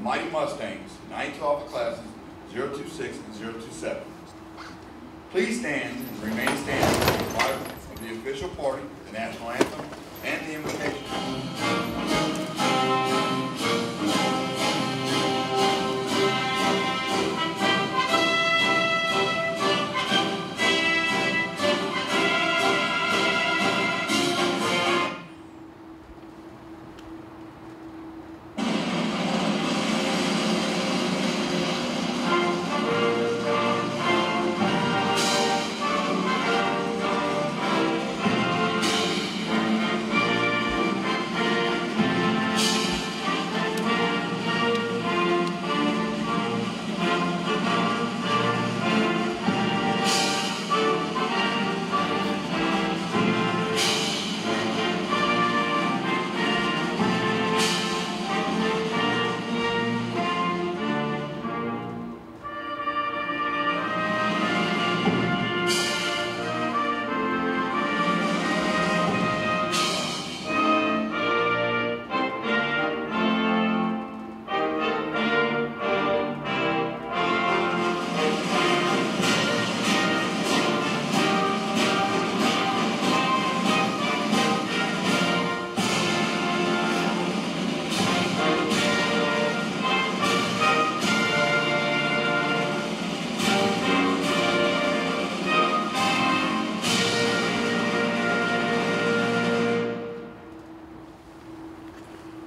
Mighty Mustangs, 92 Alpha classes 026 and 027. Please stand and remain standing for the arrival of the official party, the national anthem, and the invocation.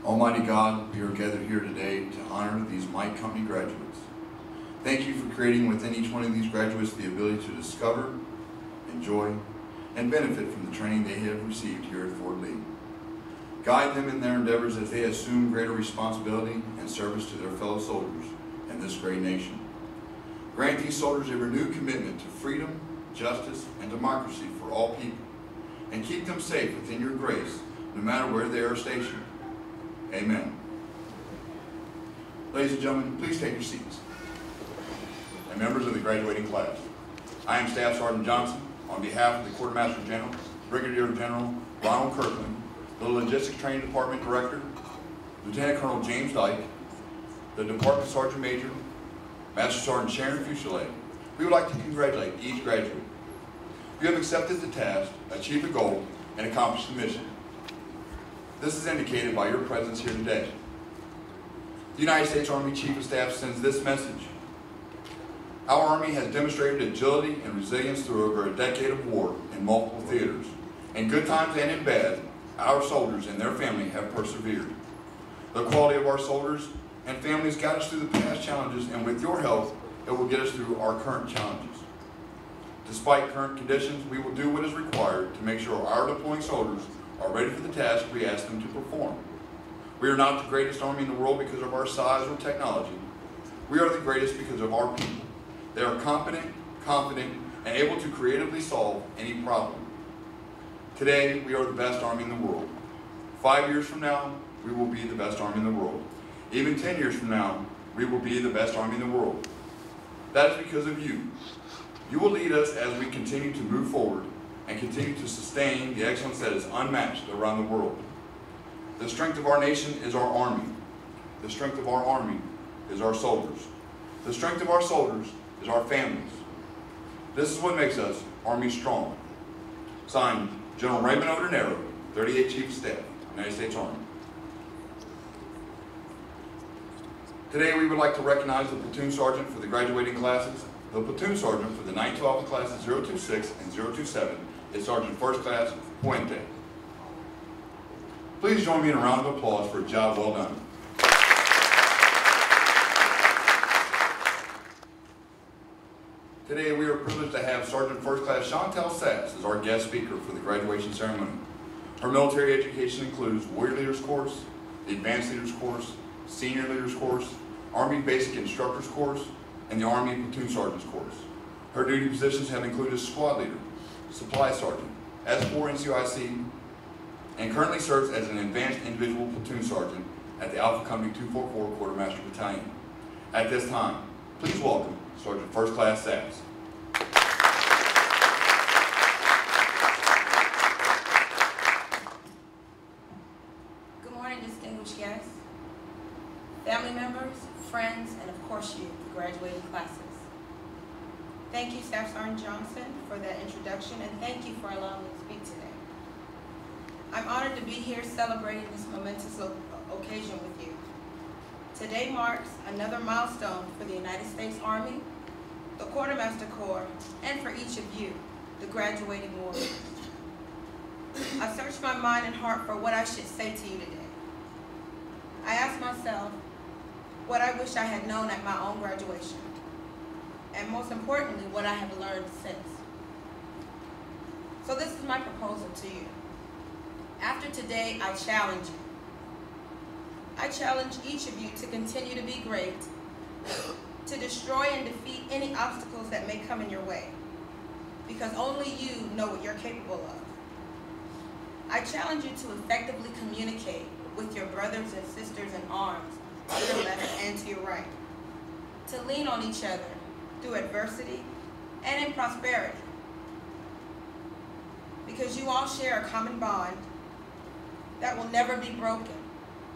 Almighty God, we are gathered here today to honor these Mike Company graduates. Thank you for creating within each one of these graduates the ability to discover, enjoy, and benefit from the training they have received here at Fort Lee. Guide them in their endeavors as they assume greater responsibility and service to their fellow soldiers and this great nation. Grant these soldiers a renewed commitment to freedom, justice, and democracy for all people, and keep them safe within your grace, no matter where they are stationed. Amen. Ladies and gentlemen, please take your seats. And members of the graduating class, I am Staff Sergeant Johnson, on behalf of the Quartermaster General, Brigadier General Ronald Kirkland, the Logistics Training Department Director, Lieutenant Colonel James Dyke, the Department Sergeant Major, Master Sergeant Sharon Fuchillet. We would like to congratulate each graduate. You have accepted the task, achieved the goal, and accomplished the mission. This is indicated by your presence here today. The United States Army Chief of Staff sends this message. Our Army has demonstrated agility and resilience through over a decade of war in multiple theaters. In good times and in bad, our soldiers and their family have persevered. The quality of our soldiers and families got us through the past challenges, and with your help, it will get us through our current challenges. Despite current conditions, we will do what is required to make sure our deploying soldiers are ready for the task we ask them to perform. We are not the greatest Army in the world because of our size or technology. We are the greatest because of our people. They are competent, confident, and able to creatively solve any problem. Today, we are the best Army in the world. 5 years from now, we will be the best Army in the world. Even 10 years from now, we will be the best Army in the world. That is because of you. You will lead us as we continue to move forward and continue to sustain the excellence that is unmatched around the world. The strength of our nation is our Army. The strength of our Army is our soldiers. The strength of our soldiers is our families. This is what makes us Army strong. Signed, General Raymond Odernero, 38th Chief of Staff, United States Army. Today we would like to recognize the platoon sergeant for the graduating classes. The platoon sergeant for the 92 Alpha classes 026 and 027 is Sergeant First Class Puente. Please join me in a round of applause for a job well done. Today we are privileged to have Sergeant First Class Chantel Sass as our guest speaker for the graduation ceremony. Her military education includes Warrior Leaders Course, the Advanced Leaders Course, Senior Leaders Course, Army Basic Instructors Course, and the Army Platoon Sergeant's Course. Her duty positions have included Squad Leader, Supply Sergeant, S4 NCOIC, and currently serves as an Advanced Individual Platoon Sergeant at the Alpha Company 244 Quartermaster Battalion. At this time, please welcome Sergeant First Class Sass. Good morning, distinguished guests, family members, friends, and of course you, the graduating classes. Thank you, Staff Sergeant Johnson, for that introduction, and thank you for allowing me to speak today. I'm honored to be here celebrating this momentous occasion with you. Today marks another milestone for the United States Army, the Quartermaster Corps, and for each of you, the graduating warriors. I searched my mind and heart for what I should say to you today. I asked myself what I wish I had known at my own graduation, and most importantly, what I have learned since. So this is my proposal to you. After today, I challenge you. I challenge each of you to continue to be great, to destroy and defeat any obstacles that may come in your way, because only you know what you're capable of. I challenge you to effectively communicate with your brothers and sisters in arms, to your left and to your right, to lean on each other through adversity and in prosperity, because you all share a common bond that will never be broken.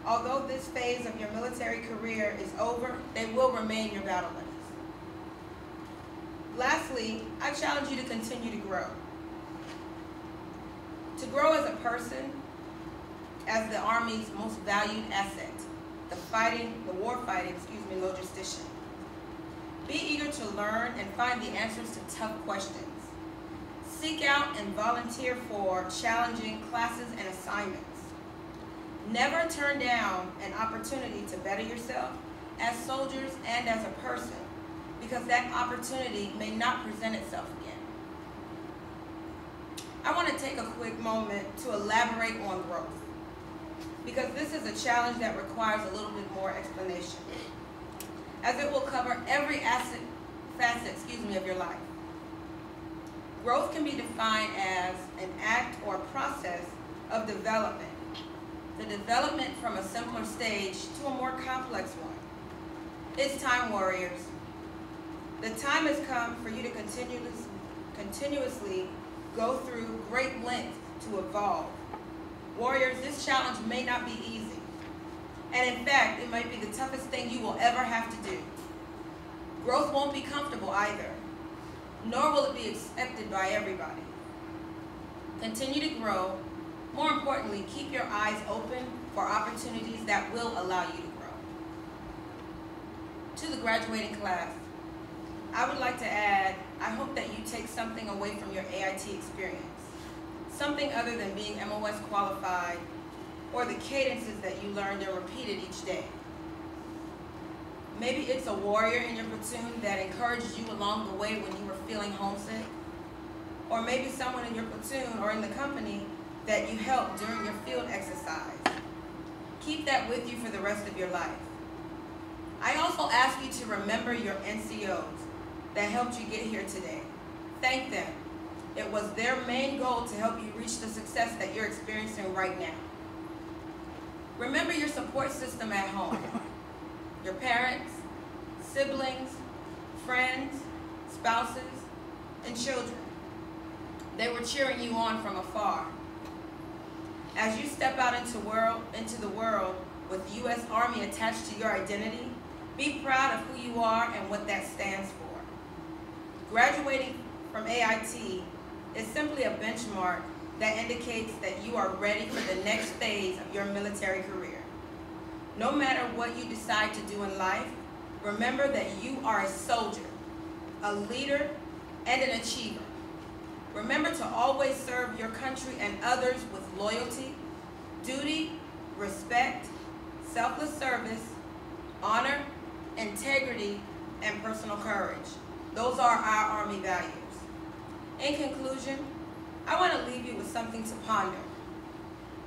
Although this phase of your military career is over, they will remain your battle buddies. Lastly, I challenge you to continue to grow. To grow as a person, as the Army's most valued asset, the warfighting logistician. Be eager to learn and find the answers to tough questions. Seek out and volunteer for challenging classes and assignments. Never turn down an opportunity to better yourself as soldiers and as a person, because that opportunity may not present itself again. I want to take a quick moment to elaborate on growth, because this is a challenge that requires a little bit more explanation, as it will cover every facet of your life. Growth can be defined as an act or process of development. The development from a simpler stage to a more complex one. It's time, warriors. The time has come for you to continuously go through great lengths to evolve. Warriors, this challenge may not be easy. And in fact, it might be the toughest thing you will ever have to do. Growth won't be comfortable either, nor will it be accepted by everybody. Continue to grow. More importantly, keep your eyes open for opportunities that will allow you to grow. To the graduating class, I would like to add, I hope that you take something away from your AIT experience. Something other than being MOS qualified or the cadences that you learned and repeated each day. Maybe it's a warrior in your platoon that encouraged you along the way when you were feeling homesick. Or maybe someone in your platoon or in the company that you helped during your field exercise. Keep that with you for the rest of your life. I also ask you to remember your NCOs that helped you get here today. Thank them. It was their main goal to help you reach the success that you're experiencing right now. Remember your support system at home. Your parents, siblings, friends, spouses, and children. They were cheering you on from afar. As you step out into the world with the U.S. Army attached to your identity, be proud of who you are and what that stands for. Graduating from AIT is simply a benchmark that indicates that you are ready for the next phase of your military career. No matter what you decide to do in life, remember that you are a soldier, a leader, and an achiever. Remember to always serve your country and others with loyalty, duty, respect, selfless service, honor, integrity, and personal courage. Those are our Army values. In conclusion, I want to leave you with something to ponder.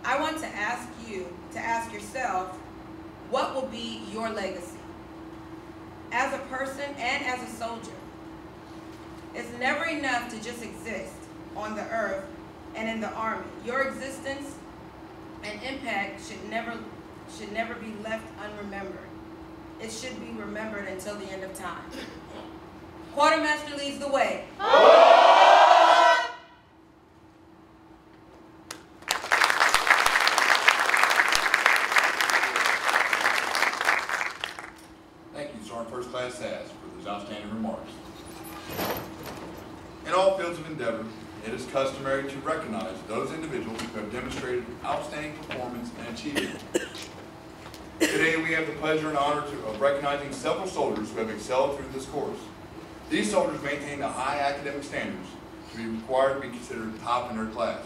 I want to ask you to ask yourself, what will be your legacy? As a person and as a soldier, it's never enough to just exist on the earth and in the Army. Your existence and impact should never be left unremembered. It should be remembered until the end of time. Quartermaster leads the way. it is customary to recognize those individuals who have demonstrated outstanding performance and achievement. Today we have the pleasure and honor of recognizing several soldiers who have excelled through this course. These soldiers maintain the high academic standards to be required to be considered top in their class.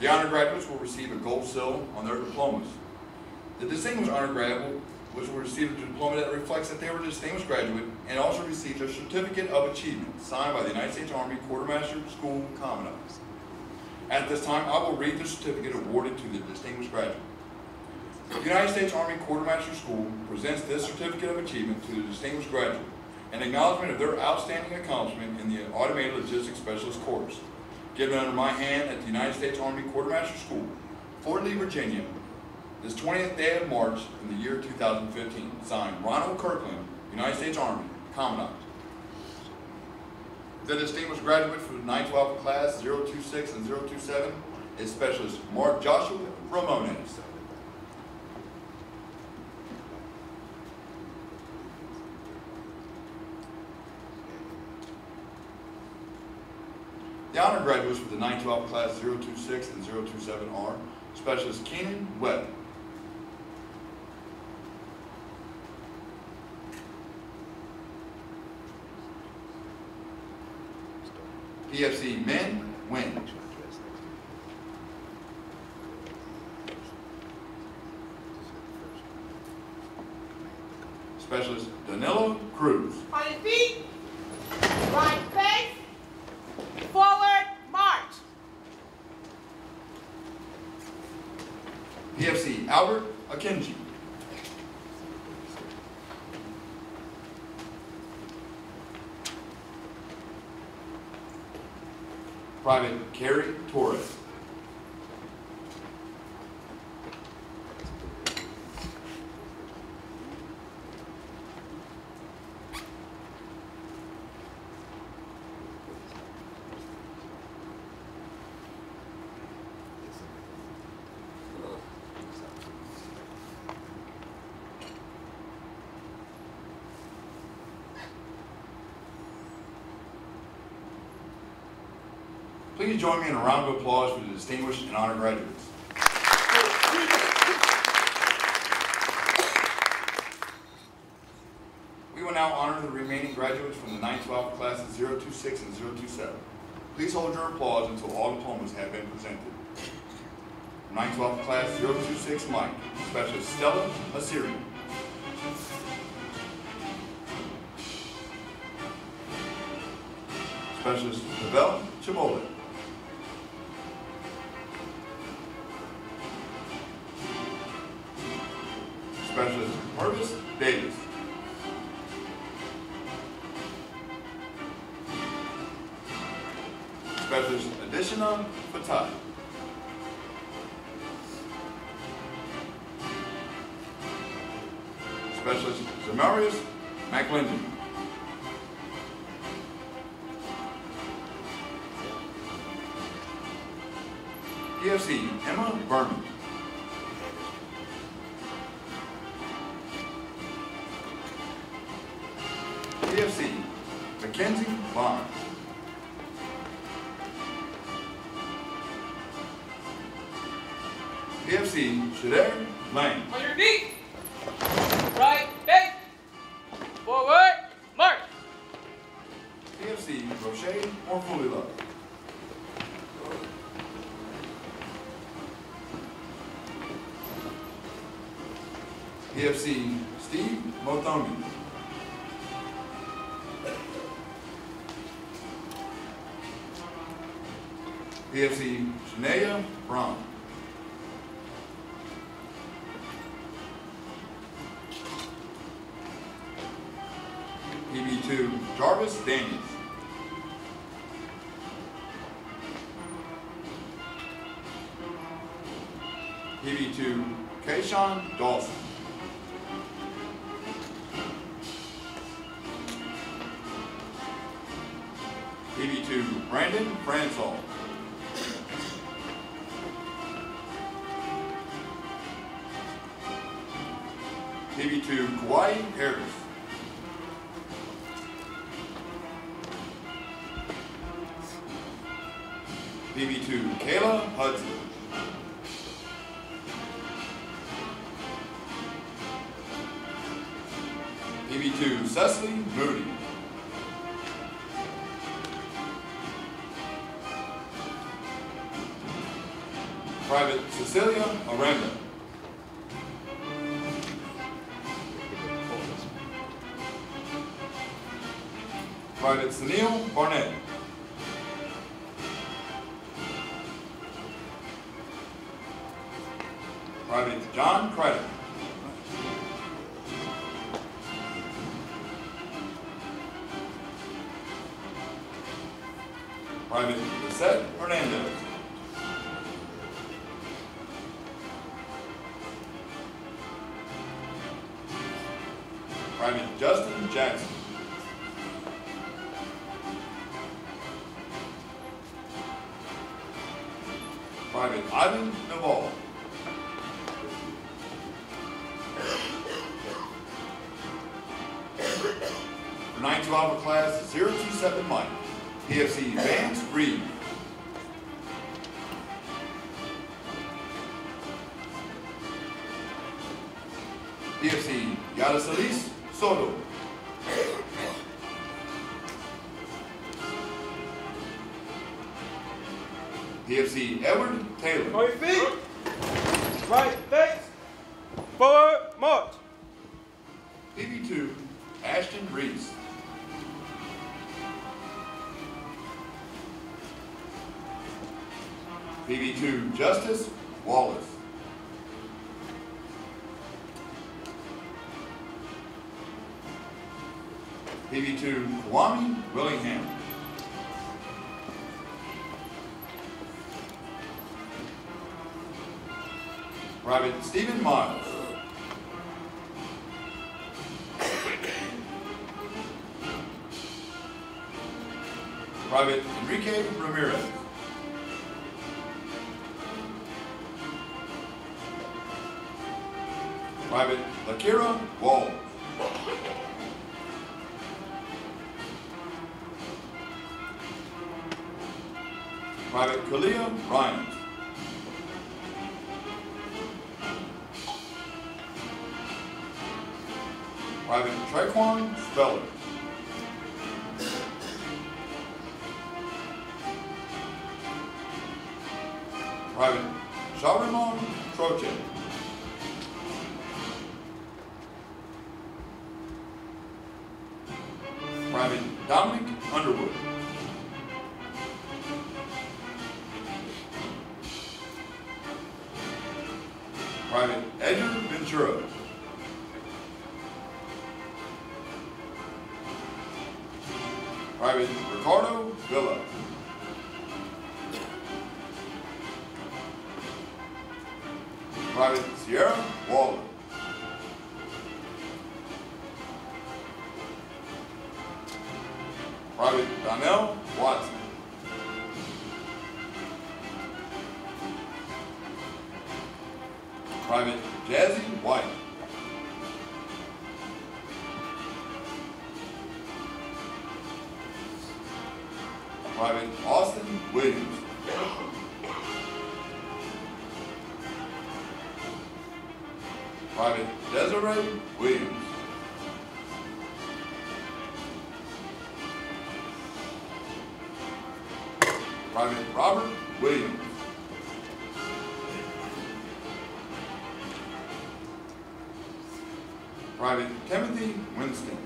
The honor graduates will receive a gold seal on their diplomas. The distinguished honor graduate will receive a diploma that reflects that they were a distinguished graduate and also received a certificate of achievement signed by the United States Army Quartermaster School Commandant. At this time, I will read the certificate awarded to the distinguished graduate. The United States Army Quartermaster School presents this certificate of achievement to the distinguished graduate, an acknowledgement of their outstanding accomplishment in the Automated Logistics Specialist course, given under my hand at the United States Army Quartermaster School, Fort Lee, Virginia, this 20th day of March in the year 2015. Signed, Ronald Kirkland, United States Army, Commandant. The distinguished graduate for the 912 class 026 and 027 is Specialist Mark Joshua Ramones. The honor graduates for the 912 class 026 and 027 are Specialist Keenan Webb. PFC Men Win. Specialist Danilo Cruz. On your feet, right face, forward, march. PFC Albert Akinji. Private Carrie Torres. Please join me in a round of applause for the distinguished and honored graduates. We will now honor the remaining graduates from the 912 classes 026 and 027. Please hold your applause until all diplomas have been presented. 912 class 026 Mike, Specialist Stella Assyrian. Specialist Pavel Chibola. Specialist Purvis Davis. Specialist Additional Fatai. Specialist Zamarius McLendon. PFC Emma Berman. PFC Mackenzie Barnes. PFC Shader Lane. On your feet, right face, forward, march. PFC Roche Orfulila. PFC Steve Mothoni. PFC Shania Brown. PB2 Jarvis Daniels. PB2 Kayshawn Dawson. PB2 Brandon Fransall. PB2 Kauai Harris. PB2, Kayla Hudson. PB2, Cecily Moody. Private Cecilia Aranda. Private Sunil Barnett. Private John Craddock. Private Lisette Hernandez. Private Justin Jackson. Private Ivan Naval. For 92 Alpha Class 027 Mike, PFC Vance Reed. PFC Yadasalis Soto. PFC Edward Taylor. On your feet. Right face. Forward march. PB2 Ashton Reese. PB2 Justice Wallace. PB2 Kwame Willingham. Private Stephen Miles. Private Enrique Ramirez. Private Lakira Wall. Private Kalia Ryan. Private Traquan Speller. Private Sharimon Troche. Private Dominic Underwood. Private Edgar Ventura. Private Ricardo Villa. Private Sierra Waller. Private Donnell Watson. Private Jazzy White. Private Austin Williams. Private Desiree Williams. Private Robert Williams. Private Timothy Winston.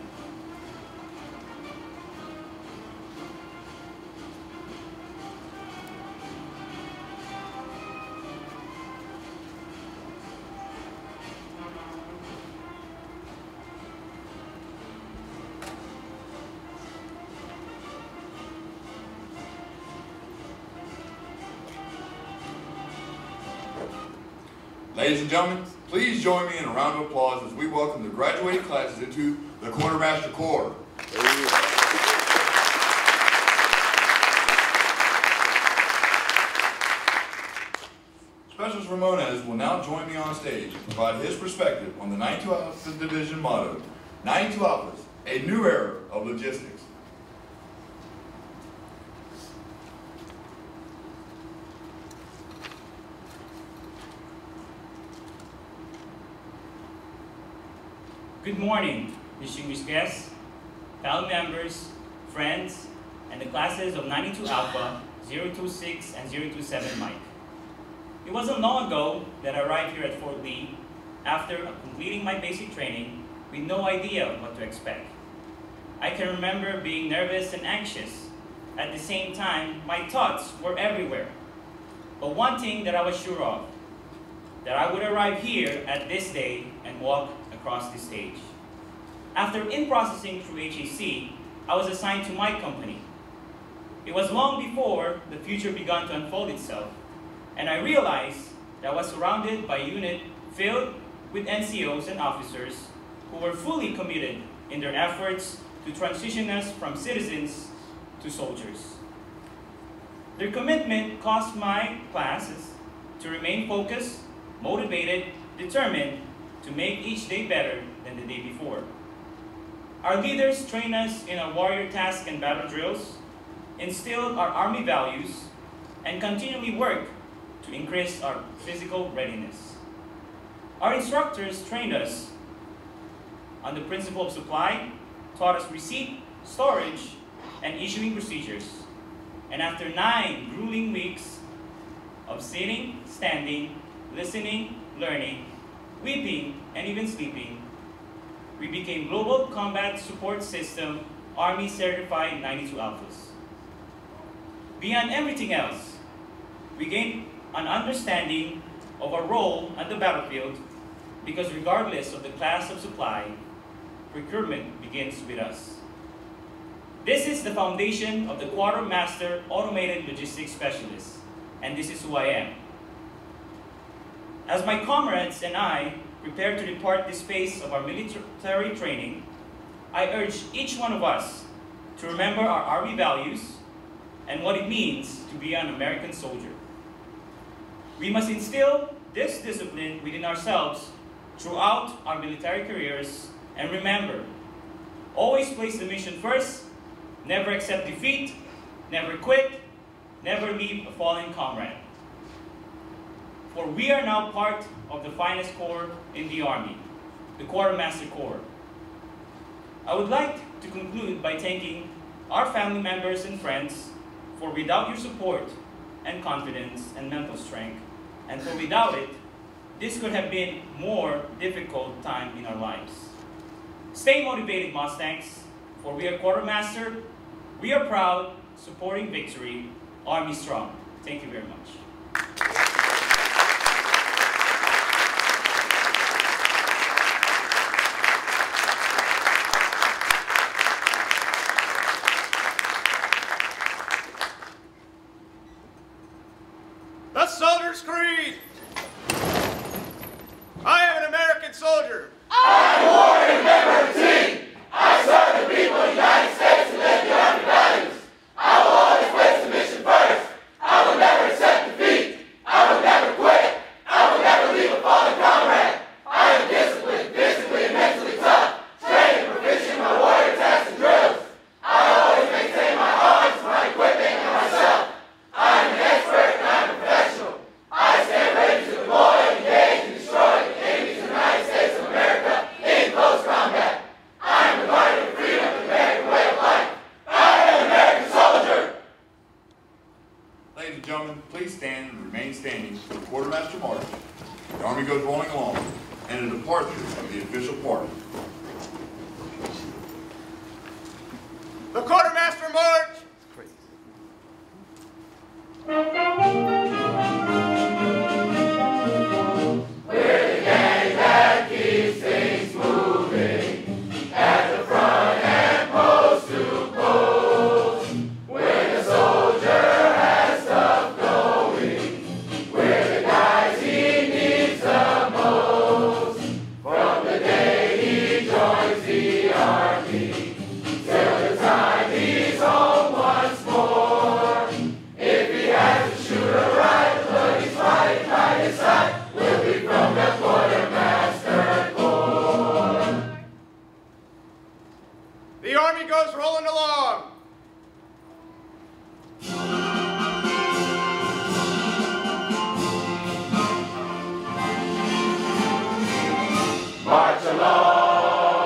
Ladies and gentlemen, please join me in a round of applause as we welcome the graduating classes into the Quartermaster Corps. Specialist Ramones will now join me on stage and provide his perspective on the 92 Alpha Division motto, 92 Alphas, a new era of logistics. Good morning, distinguished guests, fellow members, friends, and the classes of 92 Alpha, 026, and 027 Mike. It wasn't long ago that I arrived here at Fort Lee after completing my basic training with no idea what to expect. I can remember being nervous and anxious. At the same time, my thoughts were everywhere. But one thing that I was sure of, that I would arrive here at this day and walk across the stage. After in-processing through HAC, I was assigned to my company. It was long before the future began to unfold itself, and I realized that I was surrounded by a unit filled with NCOs and officers who were fully committed in their efforts to transition us from citizens to soldiers. Their commitment caused my classes to remain focused, motivated, determined to make each day better than the day before. Our leaders trained us in our warrior task and battle drills, instilled our Army values, and continually worked to increase our physical readiness. Our instructors trained us on the principle of supply, taught us receipt, storage, and issuing procedures. And after 9 grueling weeks of sitting, standing, listening, learning, weeping, and even sleeping, we became Global Combat Support System Army Certified 92 Alphas. Beyond everything else, we gained an understanding of our role on the battlefield because regardless of the class of supply, procurement begins with us. This is the foundation of the Quartermaster Automated Logistics Specialist, and this is who I am. As my comrades and I prepare to depart this phase of our military training, I urge each one of us to remember our Army values and what it means to be an American soldier. We must instill this discipline within ourselves throughout our military careers, and remember, always place the mission first, never accept defeat, never quit, never leave a fallen comrade. For we are now part of the finest corps in the Army, the Quartermaster Corps. I would like to conclude by thanking our family members and friends for without your support and confidence and mental strength, and for without it, this could have been a more difficult time in our lives. Stay motivated, Mustangs, for we are Quartermaster, we are proud, supporting victory, Army strong. Thank you very much. The Soldier's Creed. I am an American soldier. I'm a warrior member of the team. I serve the people of the United States and live the Army values. I will always place the mission first. I will never accept defeat. I will never quit. I will never leave a fallen comrade. I am disciplined, physically and mentally tough, trained and proficient in my warrior tasks and drills. I always maintain my arms, my equipment, and myself. I am an expert and I am a professional. I stand ready to deploy, engage, and destroy the enemies of the United States of America in close combat. I am the guardian of freedom and the American way of life. I am an American soldier. Ladies and gentlemen, please stand and remain standing for the Quartermaster March. The Army goes rolling along, and the departure of the official party. The Quartermaster March. We're the gang that keeps things moving at the front and post to post. When the soldier has stuff going, we're the guys he needs the most. From the day he joins the Army till the time he's home once more. If he has to shoot or ride, but he's fighting by his side, we'll be from the Quartermaster Corps. The Army goes rolling along. March along.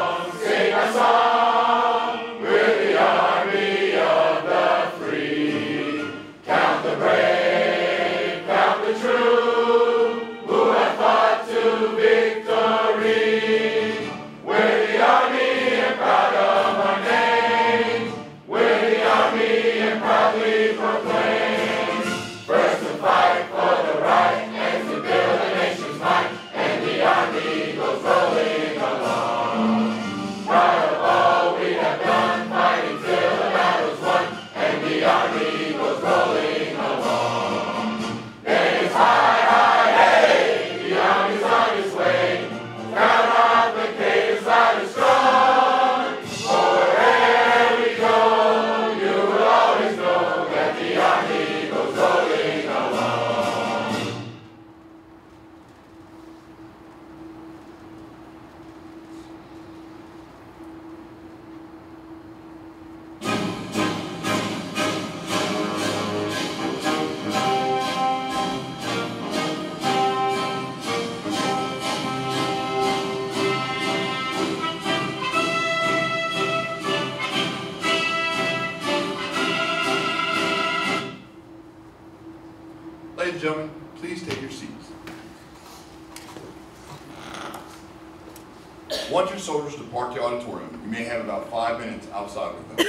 Once your soldiers depart the auditorium, you may have about 5 minutes outside with them.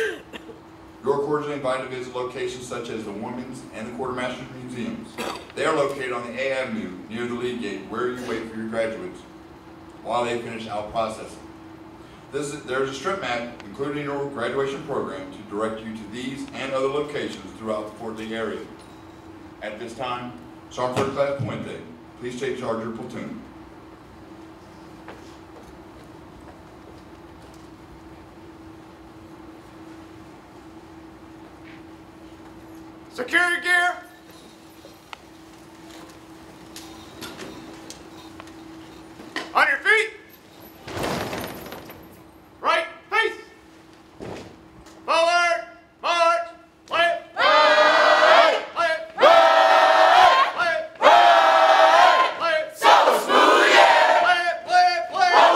You're cordially invited to visit locations such as the Women's and the Quartermaster's museums. They are located on the A Avenue near the lead gate where you wait for your graduates while they finish out processing. There is a strip map included in your graduation program to direct you to these and other locations throughout the Fort Lee area. At this time, Sergeant First Class Puente, please take charge of your platoon. Security gear. On your feet. Right, face. Forward, march, left. Right, left. Right, left. Right, left. So smooth, yeah. Left, left, left.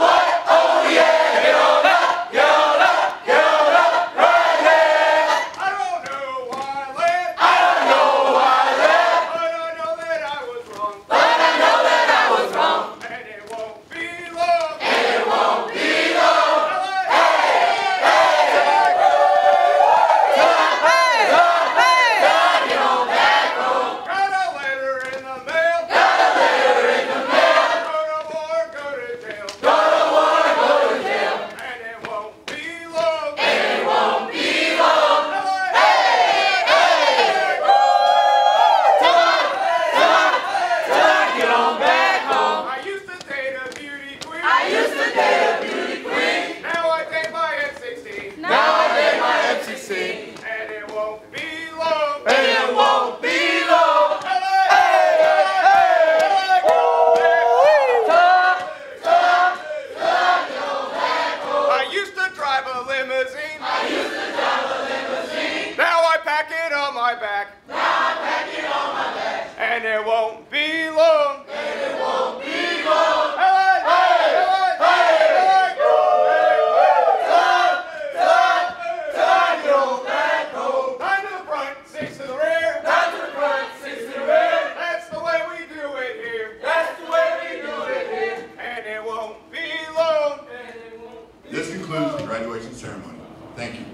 What? Oh yeah. Get on up, get on up, get on up. Right hand. I don't know why I left. I don't know why I left. But I know that I was wrong. But I know that I was wrong. And it won't be long. And it won't be long. Got a letter in the mail. Got a letter in the mail. Go to war, go to jail. Go to war, go to jail. And it won't be long. And it won't be long. Get on back home. I used to date a beauty queen. I used to date a beauty queen. Now I date my M16. Now I date my M16. And it won't be long. And it won't be long. I used to drive a limousine. I used to drive a limousine. Now I pack it on my back. Now I pack it on my back. And it won't be long. And it won't be long. Nine to the front, six to the rear. Nine to the front, six to the rear. That's the way we do it here. That's the way we do it here. And it won't be long. And it won't be This concludes the graduation ceremony. Thank you.